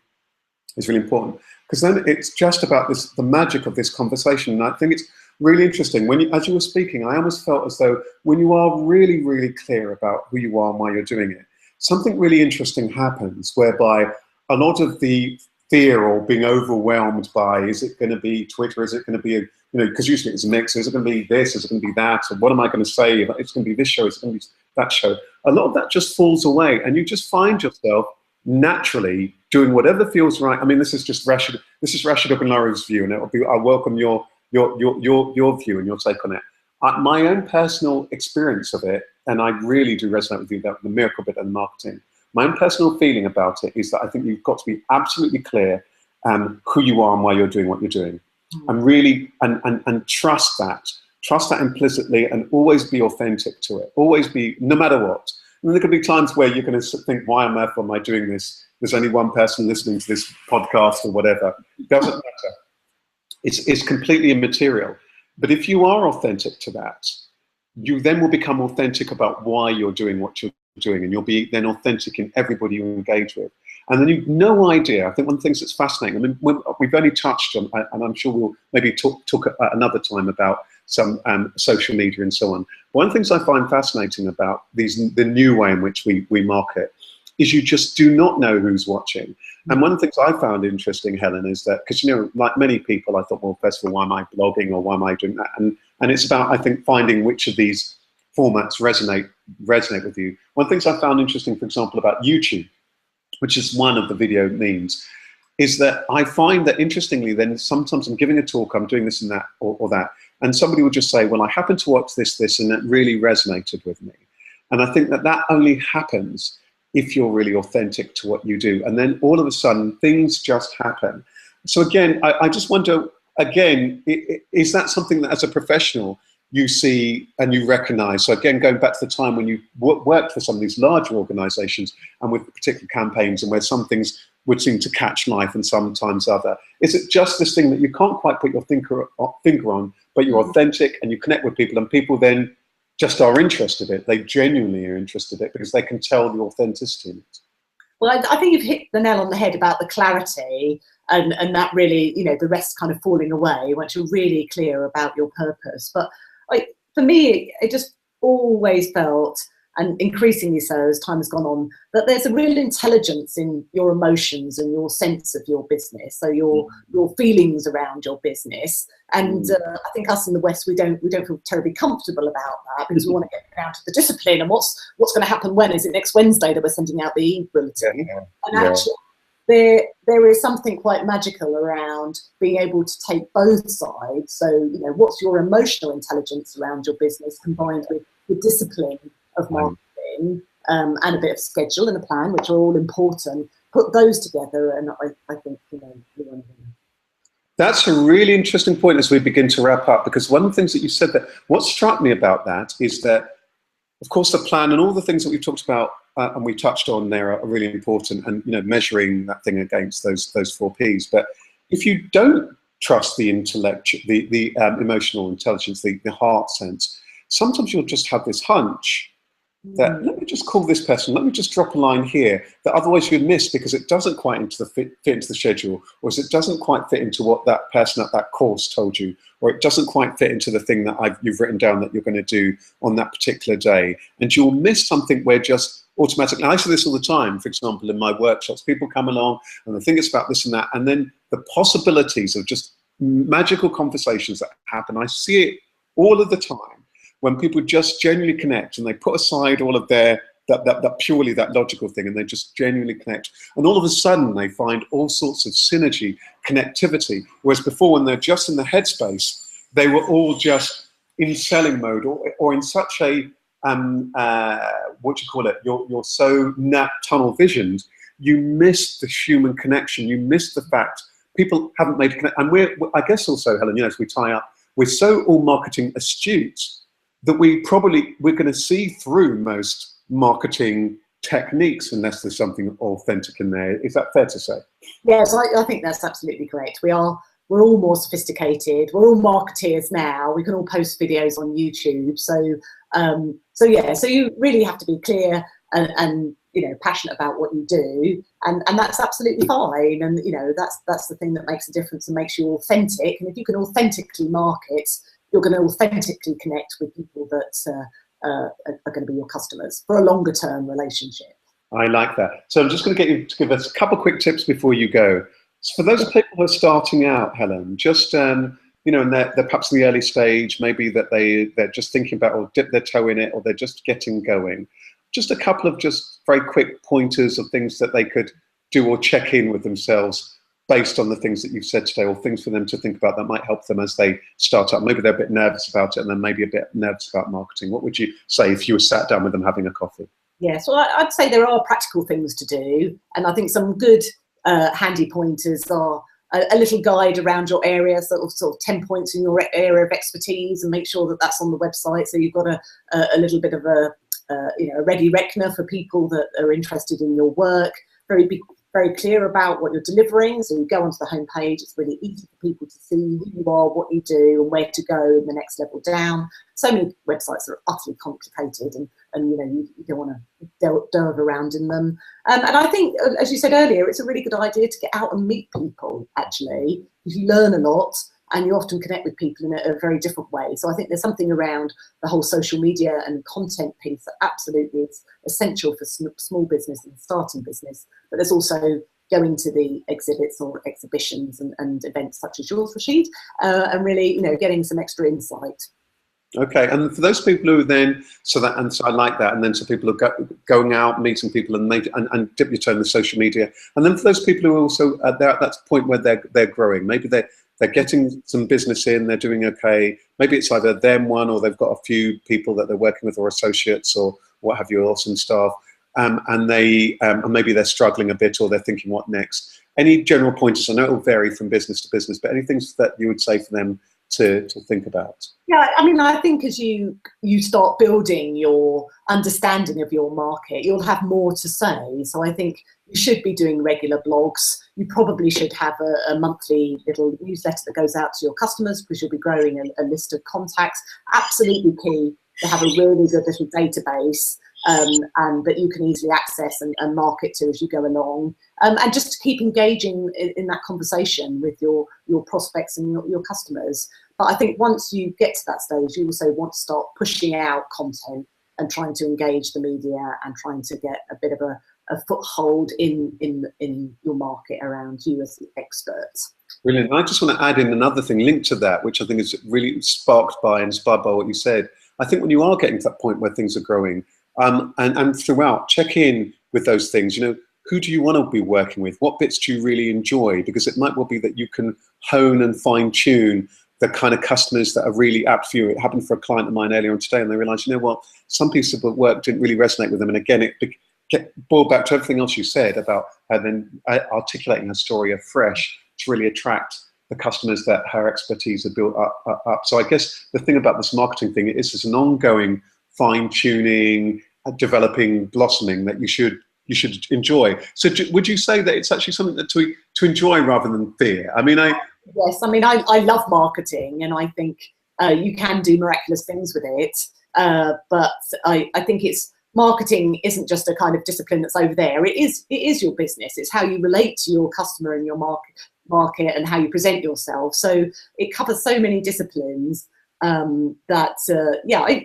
is really important. Because then it's just about the magic of this conversation. And I think it's really interesting. As you were speaking, I almost felt as though when you are really, really clear about who you are and why you're doing it, something really interesting happens whereby a lot of the fear or being overwhelmed by, is it going to be Twitter, is it going to be, you know, because usually it's a mix, is it going to be this, is it going to be that, or what am I going to say, it's going to be this show, is it going to be that show, a lot of that just falls away, and you just find yourself naturally doing whatever feels right. I mean, this is Rasheed Ogunlaru's view, and I welcome your view and your take on it. My own personal experience of it, and I really do resonate with you, that the miracle bit and marketing. My own personal feeling about it is that I think you've got to be absolutely clear who you are and why you're doing what you're doing, and really and trust that implicitly, and always be authentic to it. Always be, no matter what. And there could be times where you're going to think, why on earth am I doing this? There's only one person listening to this podcast or whatever. It doesn't matter. It's completely immaterial. But if you are authentic to that, you then will become authentic about why you're doing what you're doing, and you'll be then authentic in everybody you engage with. And then you've no idea. I think one of the things that's fascinating, I mean, we've only touched on, and I'm sure we'll maybe talk another time about some social media and so on. One of the things I find fascinating about the new way in which we market is you just do not know who's watching. And one of the things I found interesting, Helen, is that, because, you know, like many people, I thought, well, first of all, why am I blogging, or why am I doing that? And it's about, I think, finding which of these formats resonate with you. One of the things I found interesting, for example, about YouTube, which is one of the video means, is that I find that, interestingly, then sometimes I'm giving a talk, I'm doing this and that or that, and somebody will just say, well, I happened to watch this, and that really resonated with me. And I think that only happens if you're really authentic to what you do. And then all of a sudden, things just happen. So again, I just wonder, again, is that something that as a professional you see and you recognize? So again, going back to the time when you worked for some of these larger organizations and with particular campaigns, and where some things would seem to catch life and sometimes other? Is it just this thing that you can't quite put your finger on, but you're authentic and you connect with people, and people then just are interested in it? They genuinely are interested in it because they can tell the authenticity in it. Well, I think you've hit the nail on the head about the clarity, and that really, you know, the rest kind of falling away once you're really clear about your purpose. But for me, it just always felt, and increasingly so as time has gone on, that there's a real intelligence in your emotions and your sense of your business, so your feelings around your business. And I think us in the West, we don't feel terribly comfortable about that, because we want to get down to the discipline and what's going to happen when. Is it next Wednesday that we're sending out the e-bulletin? And actually, there is something quite magical around being able to take both sides. So, you know, what's your emotional intelligence around your business combined with the discipline of marketing, and a bit of schedule and a plan, which are all important. Put those together, and I think, you know, that's a really interesting point as we begin to wrap up, because one of the things that you said, that what struck me about that is that, of course, the plan and all the things that we've talked about and we touched on there are really important, and, you know, measuring that thing against those 4 Ps. But if you don't trust the intellect, the emotional intelligence, the heart sense, sometimes you'll just have this hunch that, let me just call this person, let me just drop a line here, that otherwise you'd miss because it doesn't quite fit into the schedule, or it doesn't quite fit into what that person at that course told you, or it doesn't quite fit into the thing that you've written down that you're going to do on that particular day. And you'll miss something where just automatically, I say this all the time, for example, in my workshops, people come along and they think it's about this and that, and then the possibilities of just magical conversations that happen, I see it all of the time, when people just genuinely connect and they put aside all of their, that purely that logical thing, and they just genuinely connect. And all of a sudden they find all sorts of synergy, connectivity. Whereas before, when they're just in the headspace, they were all just in selling mode, or in such a, what do you call it? You're so tunnel visioned, you miss the human connection. You miss the fact people haven't made a connection. And I guess also, Helen, you know, as we tie up, we're so all marketing astute that we're going to see through most marketing techniques unless there's something authentic in there. Is that fair to say? Yes, I think that's absolutely correct. We're all more sophisticated. We're all marketeers now. We can all post videos on YouTube. So you really have to be clear and you know, passionate about what you do, and that's absolutely fine. And you know, that's the thing that makes a difference and makes you authentic. And if you can authentically market, you're going to authentically connect with people that are going to be your customers for a longer term relationship. I like that. So I'm just going to get you to give us a couple of quick tips before you go. So for those people who are starting out, Helen, just you know, and they're perhaps in the early stage, maybe that they're just thinking about, or dip their toe in it, or they're just getting going. Just a couple of just very quick pointers of things that they could do or check in with themselves based on the things that you've said today, or things for them to think about that might help them as they start up. Maybe they're a bit nervous about it, and then maybe a bit nervous about marketing. What would you say if you were sat down with them having a coffee? Yes, well, I'd say there are practical things to do, and I think some good handy pointers are a little guide around your area, sort of 10 points in your area of expertise, and make sure that that's on the website, so you've got a little bit of a you know, a ready reckoner for people that are interested in your work. Very clear about what you're delivering. So you go onto the homepage, it's really easy for people to see who you are, what you do, and where to go in the next level down. So many websites are utterly complicated, and you know, you don't want to delve around in them. And I think, as you said earlier, it's a really good idea to get out and meet people, actually, because you learn a lot, and you often connect with people in a very different way. So I think there's something around the whole social media and content piece that absolutely is essential for small business and starting business. But there's also going to the exhibits or exhibitions and events such as yours, Rasheed, and really, you know, getting some extra insight. Okay, and for those people who then, so I like that, and then so people are going out, meeting people, and dip your toe in the social media, and then for those people who are also they're at that point where they're growing, maybe they're getting some business in, they're doing okay. Maybe it's either them one, or they've got a few people that they're working with, or associates, or what have you, or some staff, and maybe they're struggling a bit, or they're thinking what next. Any general pointers? I know it will vary from business to business, but any things that you would say for them to think about. Yeah, I mean, I think as you start building your understanding of your market, you'll have more to say. So I think you should be doing regular blogs. You probably should have a monthly little newsletter that goes out to your customers, because you'll be growing a list of contacts. Absolutely key to have a really good little database, and that you can easily access and market to as you go along. And just to keep engaging in that conversation with your prospects and your customers. But I think once you get to that stage, you also want to start pushing out content and trying to engage the media and trying to get a bit of a foothold in your market around you as the expert. Brilliant. I just want to add in another thing linked to that, which I think is really inspired by what you said. I think when you are getting to that point where things are growing, and throughout, check in with those things. You know, who do you want to be working with? What bits do you really enjoy? Because it might well be that you can hone and fine tune the kind of customers that are really apt for you. It happened for a client of mine earlier on today, and they realized, you know what, some pieces of work didn't really resonate with them. And again, it boiled back to everything else you said about her then articulating her story afresh to really attract the customers that her expertise had built up. So I guess the thing about this marketing thing is it's an ongoing fine-tuning, developing, blossoming that you should enjoy. So would you say that it's actually something that to enjoy rather than fear? I mean, yes, I mean, I love marketing, and I think you can do miraculous things with it. But I think marketing isn't just a kind of discipline that's over there. It is your business. It's how you relate to your customer and your market and how you present yourself. So it covers so many disciplines that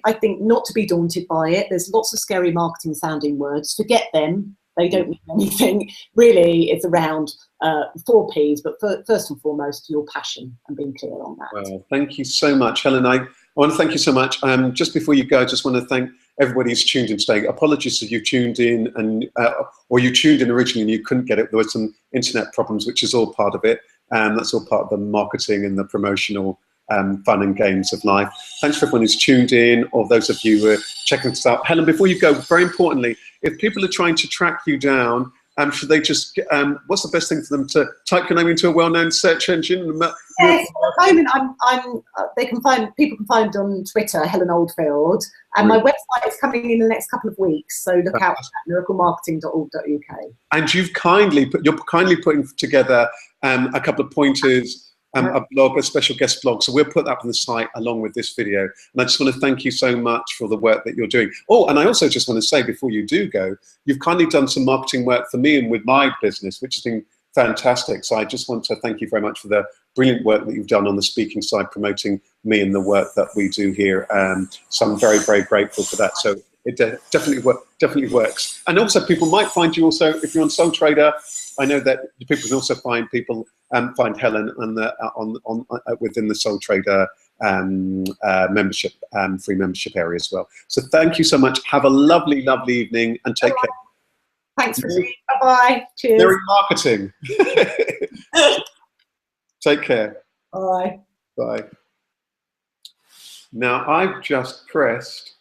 I think not to be daunted by it. There's lots of scary marketing sounding words. Forget them. They don't mean anything. Really, it's around 4 Ps, but first and foremost, your passion and being clear on that. Well, thank you so much, Helen. I want to thank you so much. Just before you go, I just want to thank everybody who's tuned in today. Apologies if you tuned in or you tuned in originally and you couldn't get it. There were some internet problems, which is all part of it. That's all part of the marketing and the promotional fun and games of life. Thanks for everyone who's tuned in, or those of you who are checking this out. Helen, before you go, very importantly, if people are trying to track you down, should they just, what's the best thing for them to type your name into a well-known search engine? Yes, at the moment people can find on Twitter, Helen Oldfield, and my website is coming in the next couple of weeks, so look out for that, miraclemarketing.org.uk. And you're kindly putting together a couple of pointers, a blog, a special guest blog. So we'll put that on the site along with this video. And I just want to thank you so much for the work that you're doing. Oh, and I also just want to say before you do go, you've kindly done some marketing work for me and with my business, which has been fantastic. So I just want to thank you very much for the brilliant work that you've done on the speaking side, promoting me and the work that we do here. So I'm very, very grateful for that. So it definitely works. And also people might find you also, if you're on Soul Trader, I know that people can also find find Helen within the Soul Trader membership, free membership area as well. So thank you so much. Have a lovely, lovely evening and take care. Thanks, Rasheed. Bye-bye. Cheers. Very marketing. Take care. Bye. Bye. Now I've just pressed